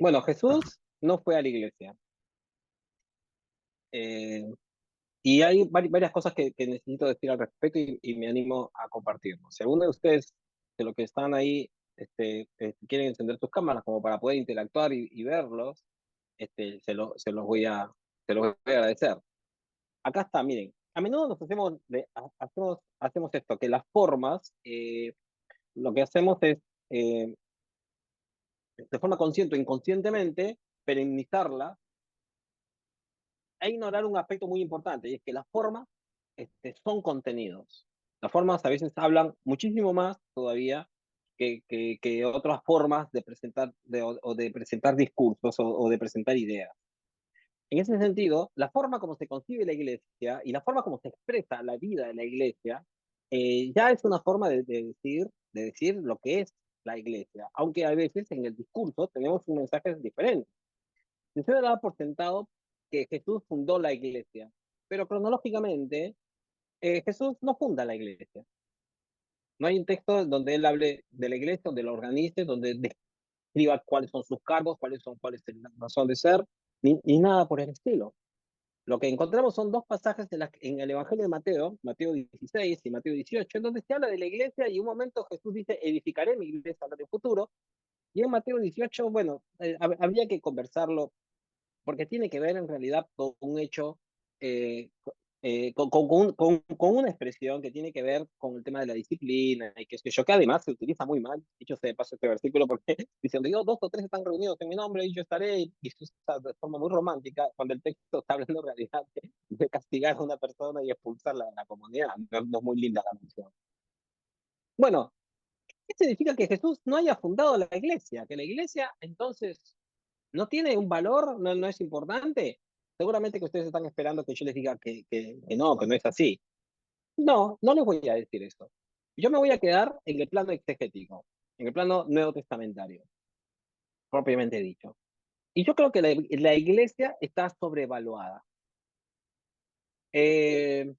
Bueno, Jesús no fue a la iglesia. eh, y hay varias cosas que necesito decir al respecto y me animo a compartirlo. Si alguno de ustedes, de los que están ahí, quieren encender sus cámaras como para poder interactuar y verlos, se los se los voy a agradecer. Acá está, miren. A menudo nos hacemos esto, que las formas, lo que hacemos es, eh, de forma consciente o inconscientemente, perennizarla e ignorar un aspecto muy importante, y es que las formas son contenidos. Las formas a veces hablan muchísimo más todavía que otras formas de presentar, o de presentar discursos o de presentar ideas. En ese sentido, la forma como se concibe la iglesia y la forma como se expresa la vida de la iglesia ya es una forma de decir lo que es la iglesia, aunque a veces en el discurso tenemos un mensaje diferente. Se da por sentado que Jesús fundó la iglesia, pero cronológicamente Jesús no funda la iglesia. No hay un texto donde él hable de la iglesia, donde la organice, donde describa cuáles son sus cargos, cuál es la razón de ser, ni nada por el estilo. Lo que encontramos son dos pasajes en el Evangelio de Mateo, Mateo 16 y Mateo 18, en donde se habla de la iglesia y en un momento Jesús dice, edificaré mi iglesia en el futuro. Y en Mateo 18, bueno, habría que conversarlo porque tiene que ver en realidad con un hecho, eh, con una expresión que tiene que ver con el tema de la disciplina y qué sé yo, que además se utiliza muy mal, dicho sea de paso este versículo, porque diciendo, yo dos o tres están reunidos en mi nombre y yo estaré, y se usa de forma muy romántica, cuando el texto está hablando en realidad de castigar a una persona y expulsarla de la comunidad. No es muy linda la mención. Bueno, ¿qué significa que Jesús no haya fundado la iglesia? Que la iglesia entonces no tiene un valor, no es importante. Seguramente que ustedes están esperando que yo les diga que no es así. No, no les voy a decir eso. Yo me voy a quedar en el plano exegético, en el plano nuevo testamentario, propiamente dicho. Y yo creo que la iglesia está sobrevaluada. Eh,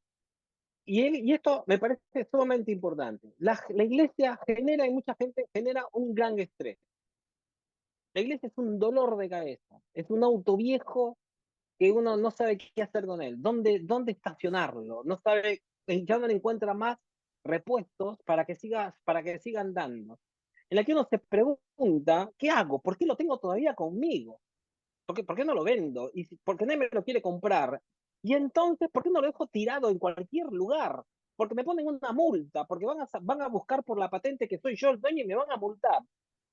y esto me parece sumamente importante. La iglesia genera, en mucha gente, genera un gran estrés. La iglesia es un dolor de cabeza, es un auto viejo que uno no sabe qué hacer con él, dónde estacionarlo, no sabe, ya no le encuentra más repuestos para que siga andando. En la que uno se pregunta, ¿qué hago? ¿Por qué lo tengo todavía conmigo? Por qué no lo vendo? ¿Por qué nadie me lo quiere comprar? Y entonces, ¿por qué no lo dejo tirado en cualquier lugar? Porque me ponen una multa, porque van a buscar por la patente que soy yo el dueño y me van a multar.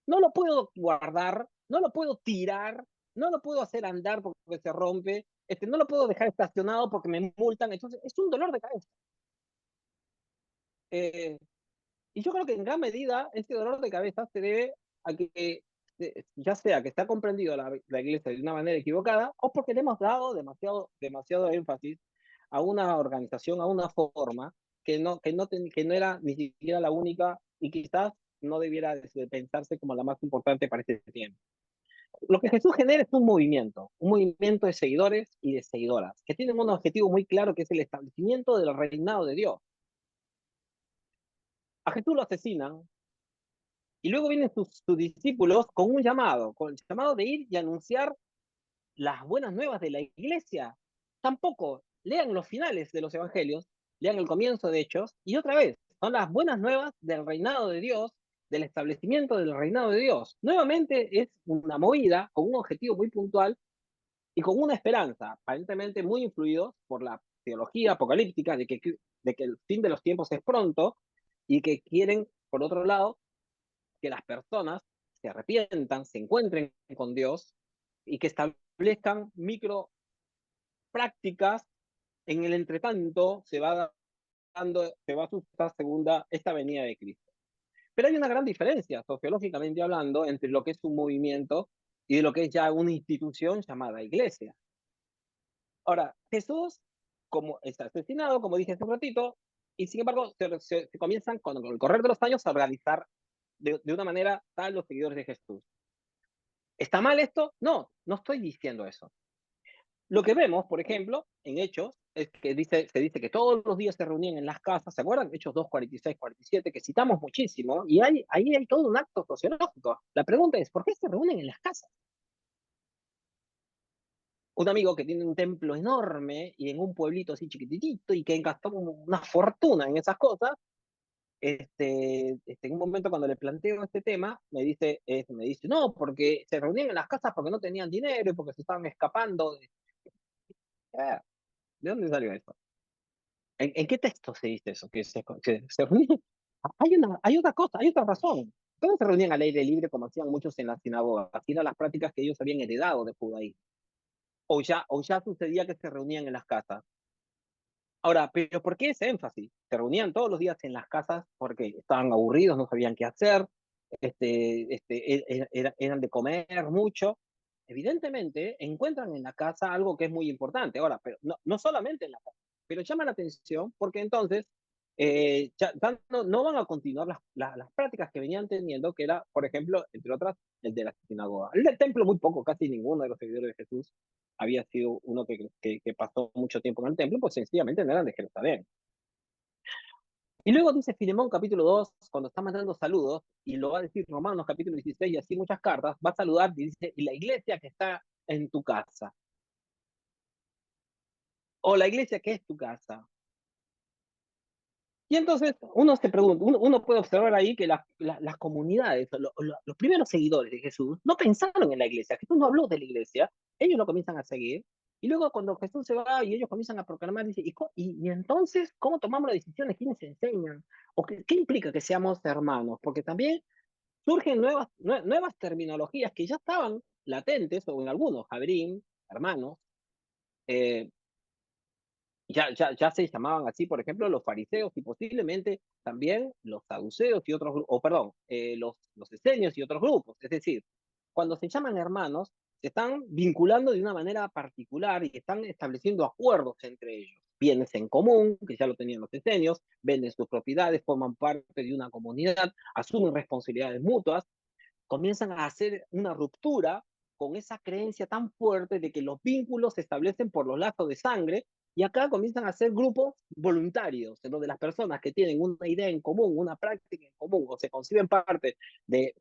No lo puedo guardar, no lo puedo tirar, no lo puedo hacer andar porque se rompe, no lo puedo dejar estacionado porque me multan. Entonces, es un dolor de cabeza. Eh, y yo creo que en gran medida ese dolor de cabeza se debe a que, ya sea que está comprendido la iglesia de una manera equivocada, o porque le hemos dado demasiado énfasis a una organización, a una forma que no era ni siquiera la única y quizás no debiera de pensarse como la más importante para este tiempo. Lo que Jesús genera es un movimiento de seguidores y de seguidoras, que tienen un objetivo muy claro, que es el establecimiento del reinado de Dios. A Jesús lo asesinan y luego vienen sus discípulos con el llamado de ir y anunciar las buenas nuevas de la iglesia. Tampoco lean los finales de los evangelios, lean el comienzo de Hechos, y otra vez, son las buenas nuevas del reinado de Dios, del establecimiento del reinado de Dios. Nuevamente es una movida con un objetivo muy puntual y con una esperanza, aparentemente muy influidos por la teología apocalíptica de que el fin de los tiempos es pronto y que quieren, por otro lado, que las personas se arrepientan, se encuentren con Dios y que establezcan micro prácticas. En el entretanto se va a suscitar esta venida de Cristo. Pero hay una gran diferencia, sociológicamente hablando, entre lo que es un movimiento y de lo que es ya una institución llamada iglesia. Ahora, Jesús, como está asesinado, como dije hace un ratito, y sin embargo se comienzan con el correr de los años a organizar de una manera tal los seguidores de Jesús. ¿Está mal esto? No, no estoy diciendo eso. Lo que vemos, por ejemplo, en Hechos, es que se dice que todos los días se reunían en las casas, ¿se acuerdan? Hechos 2, 46, 47, que citamos muchísimo, y ahí hay todo un acto sociológico. La pregunta es, ¿por qué se reúnen en las casas? un amigo que tiene un templo enorme y en un pueblito así chiquititito y que gastó una fortuna en esas cosas, en un momento cuando le planteo este tema, me dice, no, porque se reunían en las casas porque no tenían dinero y porque se estaban escapando. Ah, ¿de dónde salió eso? En qué texto se dice eso? Que se reunían. Hay otra cosa, hay otra razón. Todos se reunían al aire libre como hacían muchos en las sinagogas. Así eran las prácticas que ellos habían heredado de judaísmo. O ya sucedía que se reunían en las casas. Ahora, pero ¿por qué ese énfasis? Se reunían todos los días en las casas porque estaban aburridos, no sabían qué hacer, eran de comer mucho. Evidentemente, encuentran en la casa algo que es muy importante. Ahora, pero no solamente en la casa, pero llama la atención porque entonces ya no van a continuar las prácticas que venían teniendo, que era, por ejemplo, entre otras, el de la sinagoga. El del templo, muy poco, casi ninguno de los seguidores de Jesús había sido uno que pasó mucho tiempo en el templo, pues sencillamente no eran de Jerusalén. Y luego dice Filemón capítulo 2 cuando está mandando saludos, y lo va a decir Romanos capítulo 16 y así muchas cartas, va a saludar y dice, y la iglesia que está en tu casa, o la iglesia que es tu casa. Y entonces uno se pregunta, uno puede observar ahí que las comunidades, los primeros seguidores de Jesús, no pensaron en la iglesia. Jesús no habló de la iglesia, ellos lo comienzan a seguir. Y luego cuando Jesús se va y ellos comienzan a proclamar, dice, y entonces, ¿cómo tomamos las decisiones? ¿Quiénes enseñan? ¿O qué implica que seamos hermanos? Porque también surgen nuevas terminologías que ya estaban latentes, o en algunos, Jabrín, hermanos, eh, ya se llamaban así, por ejemplo, los fariseos y posiblemente también los saduceos y otros, o perdón, los esenios y otros grupos. Es decir, cuando se llaman hermanos, se están vinculando de una manera particular y están estableciendo acuerdos entre ellos. Bienes en común, que ya lo tenían los esenios, venden sus propiedades, forman parte de una comunidad, asumen responsabilidades mutuas, comienzan a hacer una ruptura con esa creencia tan fuerte de que los vínculos se establecen por los lazos de sangre, y acá comienzan a ser grupos voluntarios, en donde las personas que tienen una idea en común, una práctica en común, o se conciben parte de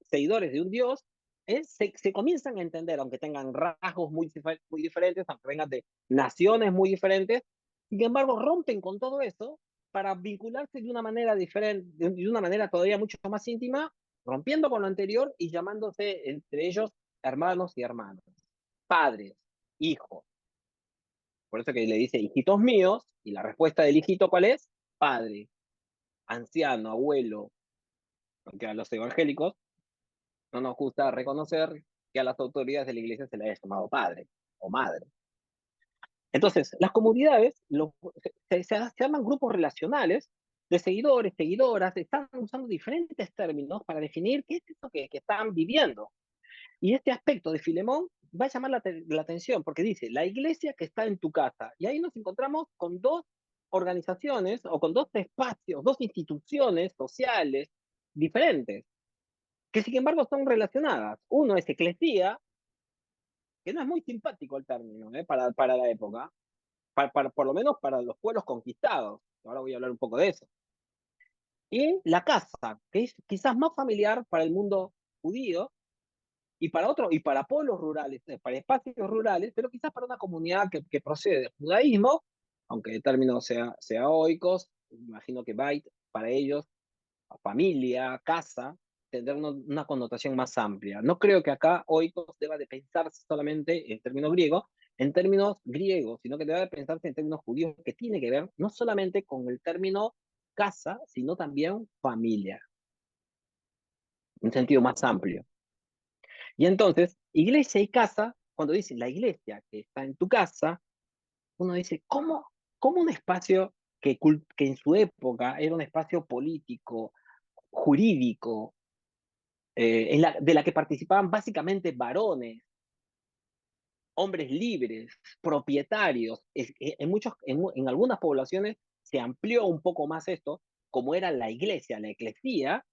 seguidores de un Dios, se comienzan a entender, aunque tengan rasgos muy diferentes, aunque vengan de naciones muy diferentes, sin embargo rompen con todo eso para vincularse de una manera diferente, de una manera todavía mucho más íntima, rompiendo con lo anterior y llamándose entre ellos hermanos y hermanas, padres, hijos. Por eso que le dice hijitos míos, y la respuesta del hijito, ¿cuál es? Padre, anciano, abuelo, aunque a los evangélicos no nos gusta reconocer que a las autoridades de la iglesia se les haya llamado padre o madre. Entonces, las comunidades se llaman grupos relacionales de seguidores, seguidoras, están usando diferentes términos para definir qué es eso que están viviendo. Y este aspecto de Filemón va a llamar la atención porque dice, la iglesia que está en tu casa. Y ahí nos encontramos con dos organizaciones o con dos espacios, dos instituciones sociales diferentes, que sin embargo son relacionadas. Uno es eclesía, que no es muy simpático el término para la época, por lo menos para los pueblos conquistados. Ahora voy a hablar un poco de eso. Y la casa, que es quizás más familiar para el mundo judío, y para pueblos rurales, para espacios rurales, pero quizás para una comunidad que procede del judaísmo, aunque el término sea oikos, imagino que bait para ellos, familia, casa, tendrá una connotación más amplia. No creo que acá oikos deba de pensarse solamente en términos griegos, sino que debe de pensarse en términos judíos, que tiene que ver no solamente con el término casa, sino también familia, en un sentido más amplio. Y entonces, iglesia y casa, cuando dice la iglesia que está en tu casa, uno dice, ¿cómo un espacio que en su época era un espacio político, jurídico, de la que participaban básicamente varones, hombres libres, propietarios, en algunas poblaciones se amplió un poco más esto, como era la iglesia, la eclesía,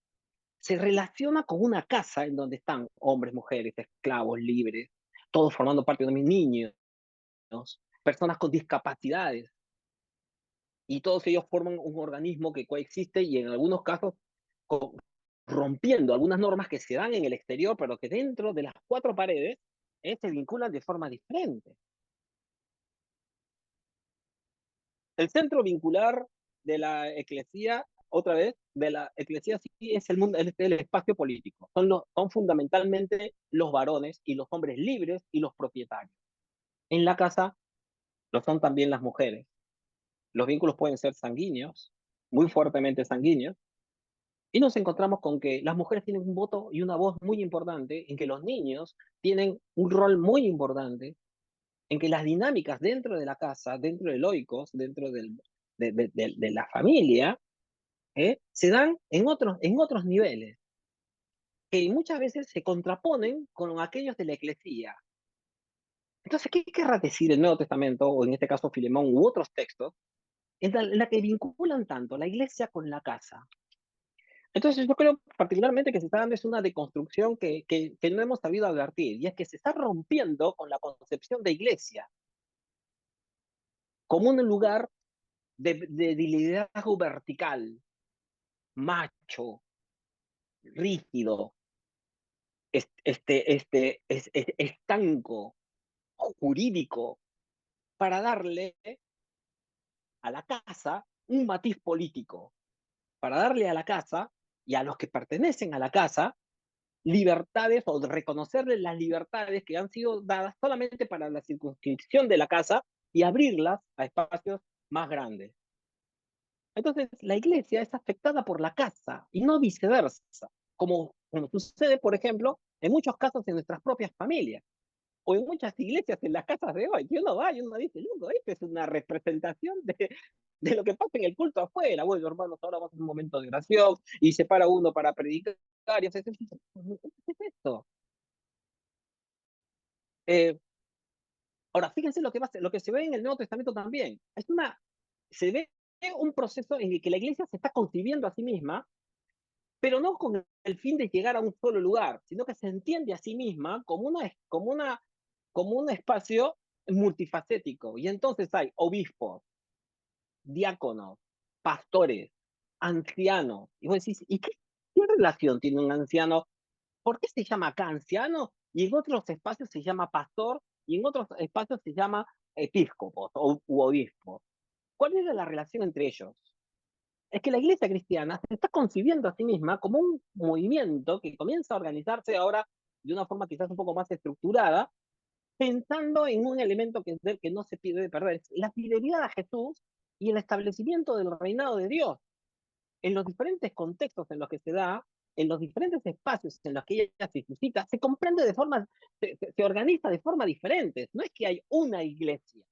se relaciona con una casa en donde están hombres, mujeres, esclavos, libres, todos formando parte de mis niños, personas con discapacidades, y todos ellos forman un organismo que coexiste y en algunos casos co- rompiendo algunas normas que se dan en el exterior, pero que dentro de las cuatro paredes se vinculan de forma diferente. El centro vincular de la eclesía, otra vez, de la eclesía sí es el mundo, es el espacio político. Son fundamentalmente los varones y los hombres libres y los propietarios. En la casa lo son también las mujeres. Los vínculos pueden ser sanguíneos, muy fuertemente sanguíneos, y nos encontramos con que las mujeres tienen un voto y una voz muy importante, en que los niños tienen un rol muy importante, en que las dinámicas dentro de la casa, dentro del oikos, dentro de la familia, se dan en otros niveles, que muchas veces se contraponen con aquellos de la eclesía. Entonces, ¿qué querrá decir el Nuevo Testamento, o en este caso Filemón u otros textos, en la que vinculan tanto la iglesia con la casa? Entonces, yo creo particularmente que se está dando es una deconstrucción que no hemos sabido advertir, y es que se está rompiendo con la concepción de iglesia como un lugar de liderazgo vertical, macho, rígido, estanco, jurídico, para darle a la casa un matiz político, para darle a la casa y a los que pertenecen a la casa libertades, o de reconocerles las libertades que han sido dadas solamente para la circunscripción de la casa y abrirlas a espacios más grandes. Entonces, la iglesia es afectada por la casa y no viceversa, como sucede, por ejemplo, en muchos casos en nuestras propias familias o en muchas iglesias en las casas de hoy, que uno va y uno dice, loco, esto es una representación de lo que pasa en el culto afuera. Bueno, hermanos, ahora vamos a un momento de oración y se para uno para predicar. Y hace, ¿qué es esto? Eh, Ahora, fíjense lo que se ve en el Nuevo Testamento también. Se ve un proceso en el que la iglesia se está concibiendo a sí misma, pero no con el fin de llegar a un solo lugar, sino que se entiende a sí misma como un espacio multifacético. Y entonces hay obispos, diáconos, pastores, ancianos. Y vos decís, ¿qué relación tiene un anciano? ¿Por qué se llama acá anciano y en otros espacios se llama pastor y en otros espacios se llama episcopos u obispos? ¿Cuál es la relación entre ellos? Es que la iglesia cristiana se está concibiendo a sí misma como un movimiento que comienza a organizarse ahora de una forma quizás un poco más estructurada, pensando en un elemento que es del que no se debe perder, es la fidelidad a Jesús y el establecimiento del reinado de Dios en los diferentes contextos en los que se da, en los diferentes espacios en los que ella se suscita, se comprende de forma, se organiza de forma diferente. No es que hay una iglesia.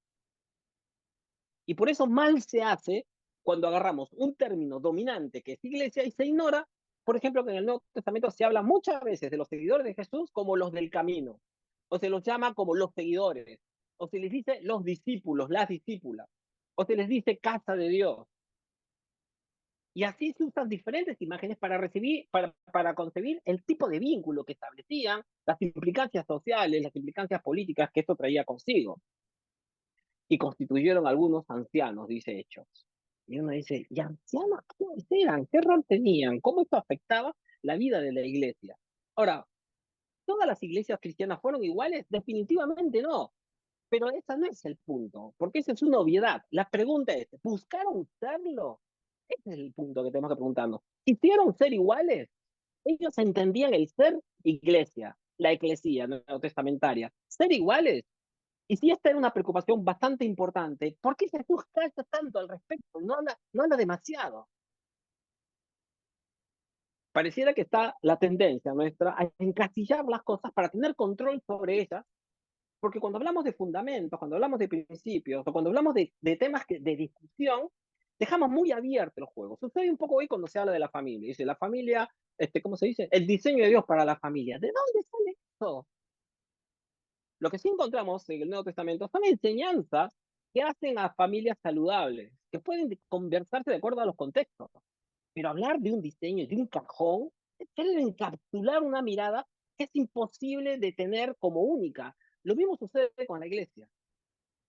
Y por eso mal se hace cuando agarramos un término dominante que es iglesia y se ignora, por ejemplo, que en el Nuevo Testamento se habla muchas veces de los seguidores de Jesús como los del camino, o se los llama como los seguidores, o se les dice los discípulos, las discípulas, o se les dice casa de Dios. Y así se usan diferentes imágenes para concebir el tipo de vínculo que establecían, las implicancias sociales, las implicancias políticas que esto traía consigo. Y constituyeron algunos ancianos, dice Hechos. Y uno dice, ¿y ancianos quiénes eran? ¿Qué rol tenían? ¿Cómo esto afectaba la vida de la iglesia? Ahora, ¿todas las iglesias cristianas fueron iguales? Definitivamente no. Pero ese no es el punto, porque esa es una obviedad. La pregunta es, ¿buscaron serlo? Ese es el punto que tenemos que preguntarnos. ¿Quisieron ser iguales? Ellos entendían el ser iglesia, la eclesía neotestamentaria, ser iguales. Y si esta era una preocupación bastante importante, ¿por qué Jesús calla tanto al respecto? No habla demasiado. Pareciera que está la tendencia nuestra a encasillar las cosas para tener control sobre ellas, porque cuando hablamos de fundamentos, cuando hablamos de principios, o cuando hablamos de temas de discusión, dejamos muy abiertos los juegos. Sucede un poco hoy cuando se habla de la familia. Dice, la familia, ¿cómo se dice? El diseño de Dios para la familia. ¿De dónde sale eso? Lo que sí encontramos en el Nuevo Testamento son enseñanzas que hacen a familias saludables, que pueden conversarse de acuerdo a los contextos. Pero hablar de un diseño, de un cajón, es querer encapsular una mirada que es imposible de tener como única. Lo mismo sucede con la iglesia.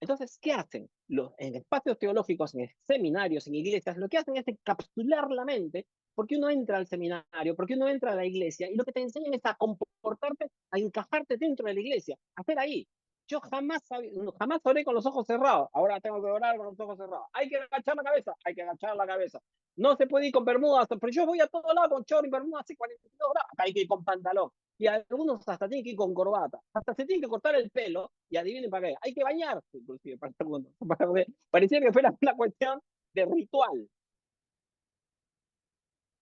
Entonces, ¿qué hacen? En espacios teológicos, en seminarios, en iglesias, lo que hacen es encapsular la mente, porque uno entra al seminario, porque uno entra a la iglesia, y lo que te enseñan es a comportarte, a encajarte dentro de la iglesia, a hacer ahí. jamás oré con los ojos cerrados. Ahora tengo que orar con los ojos cerrados. Hay que agachar la cabeza. Hay que agachar la cabeza. No se puede ir con bermudas, pero yo voy a todos lados con short y bermudas hace 42 grados. Acá hay que ir con pantalón. Y algunos hasta tienen que ir con corbata. Hasta se tienen que cortar el pelo. Y adivinen para qué. Hay que bañarse, inclusive, para algunos. Parecía que fuera una cuestión de ritual.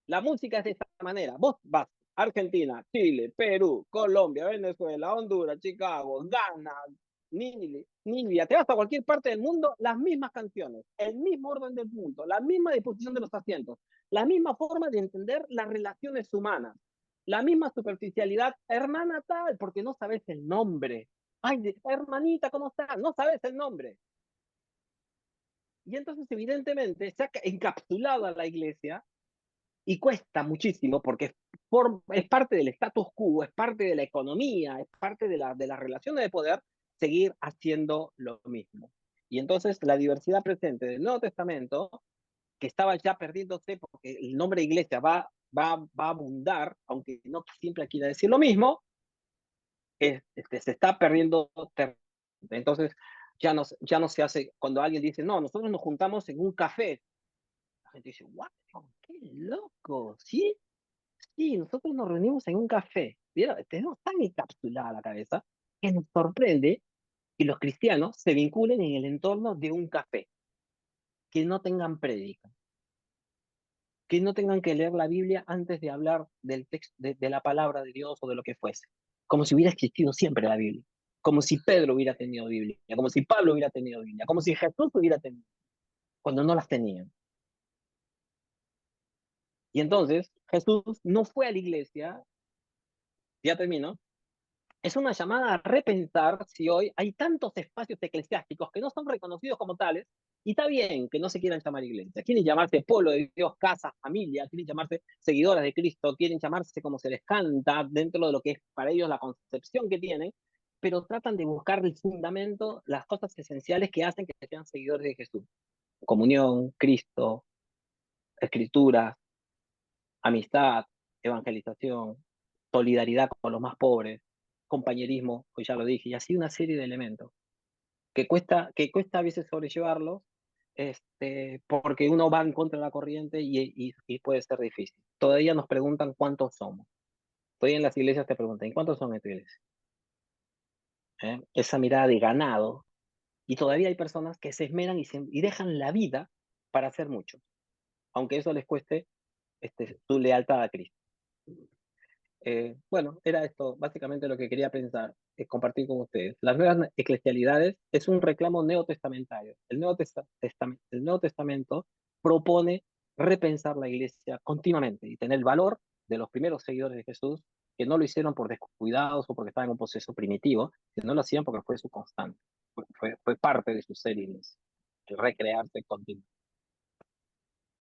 La música es de esta manera. Vos vas a Argentina, Chile, Perú, Colombia, Venezuela, Honduras, Chicago, Ghana, Nibia, te vas a cualquier parte del mundo, las mismas canciones, el mismo orden del mundo, la misma disposición de los asientos, la misma forma de entender las relaciones humanas, la misma superficialidad, hermana tal, porque no sabes el nombre. Ay, hermanita, ¿cómo estás? No sabes el nombre. Y entonces, evidentemente, se ha encapsulado a la iglesia y cuesta muchísimo porque es parte del status quo, es parte de la economía, es parte de las relaciones de poder seguir haciendo lo mismo. Y entonces la diversidad presente del Nuevo Testamento, que estaba ya perdiéndose porque el nombre de iglesia va a abundar, aunque no siempre quiera decir lo mismo, se está perdiendo. Entonces ya no se hace, cuando alguien dice, no, nosotros nos juntamos en un café, la gente dice, wow, qué loco, ¿sí? Sí, nosotros nos reunimos en un café. ¿Vieron? Tenemos tan encapsulada la cabeza que nos sorprende que los cristianos se vinculen en el entorno de un café, que no tengan prédica, que no tengan que leer la Biblia antes de hablar del texto, de la palabra de Dios o de lo que fuese. Como si hubiera existido siempre la Biblia. Como si Pedro hubiera tenido Biblia, como si Pablo hubiera tenido Biblia, como si Jesús hubiera tenido, cuando no las tenían. Y entonces Jesús no fue a la iglesia, ya termino, es una llamada a repensar si hoy hay tantos espacios eclesiásticos que no son reconocidos como tales, y está bien que no se quieran llamar iglesia. Quieren llamarse pueblo de Dios, casa, familia, quieren llamarse seguidoras de Cristo, quieren llamarse como se les canta dentro de lo que es para ellos la concepción que tienen, pero tratan de buscar el fundamento, las cosas esenciales que hacen que sean seguidores de Jesús. Comunión, Cristo, escrituras, amistad, evangelización, solidaridad con los más pobres, compañerismo, pues ya lo dije, y así una serie de elementos que cuesta a veces sobrellevarlos, porque uno va en contra de la corriente y puede ser difícil. Todavía nos preguntan cuántos somos. Todavía en las iglesias te preguntan, ¿y cuántos son en tu iglesia? Esa mirada de ganado, y todavía hay personas que se esmeran y dejan la vida para hacer mucho, aunque eso les cueste su lealtad a Cristo. Bueno, era esto básicamente lo que quería pensar, compartir con ustedes. Las nuevas eclesialidades es un reclamo neotestamentario. El Nuevo Testamento propone repensar la iglesia continuamente y tener el valor de los primeros seguidores de Jesús, que no lo hicieron por descuidados o porque estaban en un proceso primitivo, sino lo hacían porque fue su constante, fue parte de su ser y el recrearse continuamente.